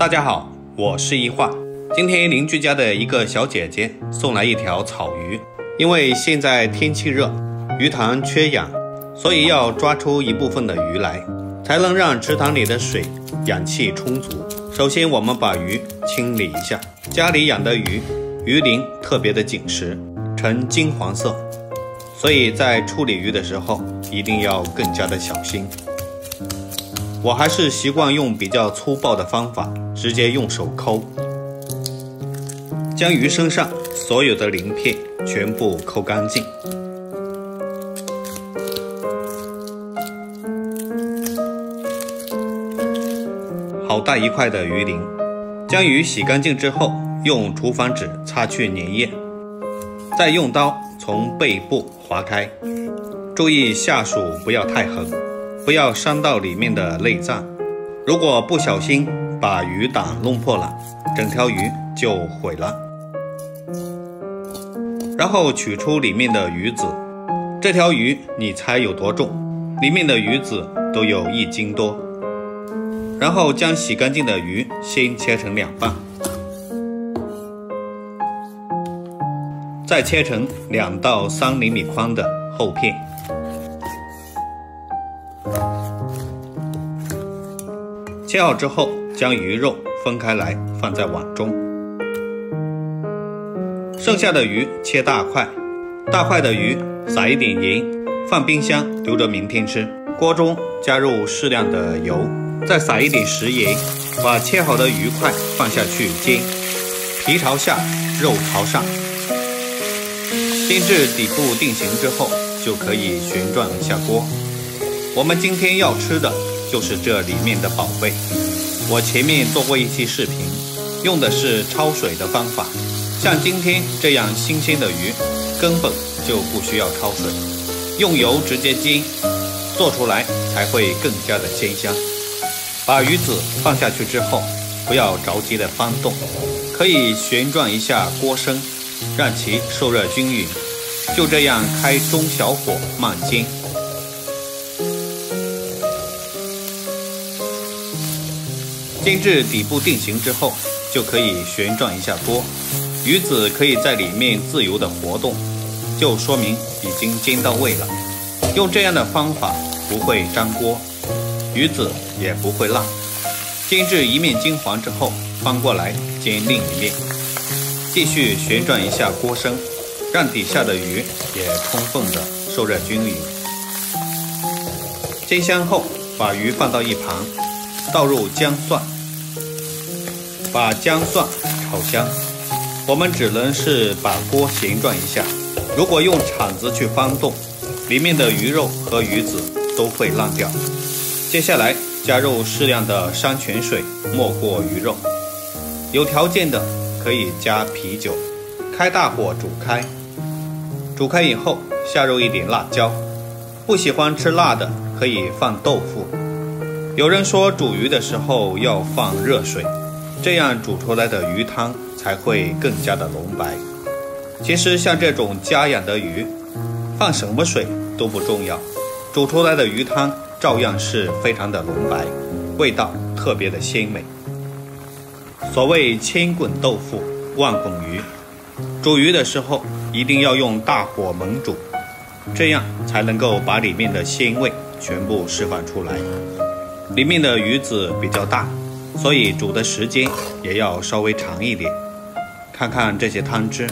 大家好，我是一画。今天邻居家的一个小姐姐送来一条草鱼，因为现在天气热，鱼塘缺氧，所以要抓出一部分的鱼来，才能让池塘里的水氧气充足。首先我们把鱼清理一下，家里养的鱼，鱼鳞特别的紧实，呈金黄色，所以在处理鱼的时候一定要更加的小心。我还是习惯用比较粗暴的方法，直接用手抠，将鱼身上所有的鳞片全部抠干净。好大一块的鱼鳞，将鱼洗干净之后，用厨房纸擦去粘液，再用刀从背部划开，注意下属不要太狠，不要伤到里面的内脏。如果不小心把鱼胆弄破了，整条鱼就毁了。然后取出里面的鱼籽，这条鱼你猜有多重？里面的鱼籽都有1斤多。然后将洗干净的鱼先切成2半，再切成2到3厘米宽的厚片。切好之后，将鱼肉分开来放在碗中，剩下的鱼切大块，大块的鱼撒一点盐，放冰箱留着明天吃。锅中加入适量的油，再撒一点食盐，把切好的鱼块放下去煎，皮朝下，肉朝上，煎至底部定型之后，就可以旋转一下锅。我们今天要吃的就是这里面的宝贝。我前面做过一期视频，用的是焯水的方法，像今天这样新鲜的鱼，根本就不需要焯水，用油直接煎，做出来才会更加的鲜香。把鱼籽放下去之后，不要着急的翻动，可以旋转一下锅身，让其受热均匀，就这样开中小火慢煎。煎至底部定型之后，就可以旋转一下锅，鱼籽可以在里面自由的活动，就说明已经煎到位了。用这样的方法不会粘锅，鱼籽也不会烂。煎至一面金黄之后，翻过来煎另一面，继续旋转一下锅身，让底下的鱼也充分的受热均匀。煎香后，把鱼放到一旁，倒入姜蒜，把姜蒜炒香。我们只能是把锅旋转一下，如果用铲子去翻动，里面的鱼肉和鱼籽都会烂掉。接下来加入适量的山泉水没过鱼肉，有条件的可以加啤酒，开大火煮开。煮开以后下入一点辣椒，不喜欢吃辣的可以放豆腐。有人说煮鱼的时候要放热水，这样煮出来的鱼汤才会更加的浓白。其实像这种家养的鱼，放什么水都不重要，煮出来的鱼汤照样是非常的浓白，味道特别的鲜美。所谓千滚豆腐万滚鱼，煮鱼的时候一定要用大火猛煮，这样才能够把里面的鲜味全部释放出来。里面的鱼籽比较大，所以煮的时间也要稍微长一点。看看这些汤汁，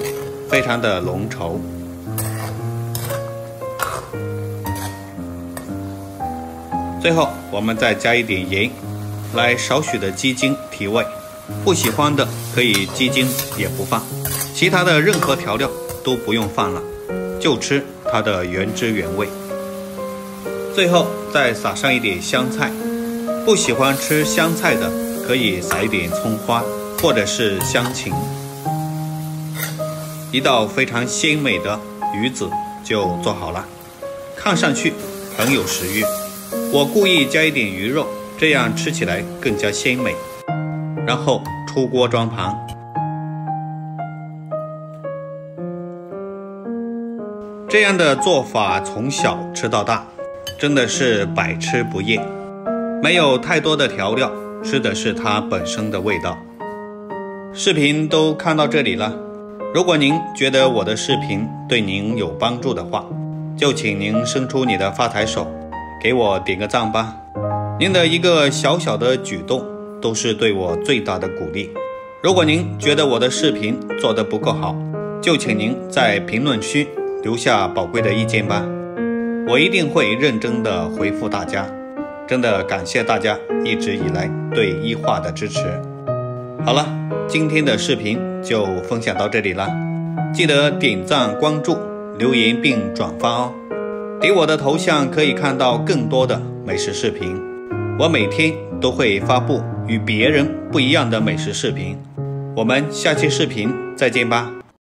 非常的浓稠。最后我们再加一点盐，来少许的鸡精提味，不喜欢的可以鸡精也不放，其他的任何调料都不用放了，就吃它的原汁原味。最后再撒上一点香菜，不喜欢吃香菜的可以撒一点葱花或者是香芹。一道非常鲜美的鱼籽就做好了，看上去很有食欲。我故意加一点鱼肉，这样吃起来更加鲜美。然后出锅装盘。这样的做法从小吃到大，真的是百吃不厌。没有太多的调料，吃的是它本身的味道。视频都看到这里了，如果您觉得我的视频对您有帮助的话，就请您伸出你的发财手，给我点个赞吧。您的一个小小的举动都是对我最大的鼓励。如果您觉得我的视频做得不够好，就请您在评论区留下宝贵的意见吧，我一定会认真的回复大家。真的感谢大家一直以来对医话的支持。好了，今天的视频就分享到这里了，记得点赞、关注、留言并转发哦。点我的头像可以看到更多的美食视频，我每天都会发布与别人不一样的美食视频。我们下期视频再见吧。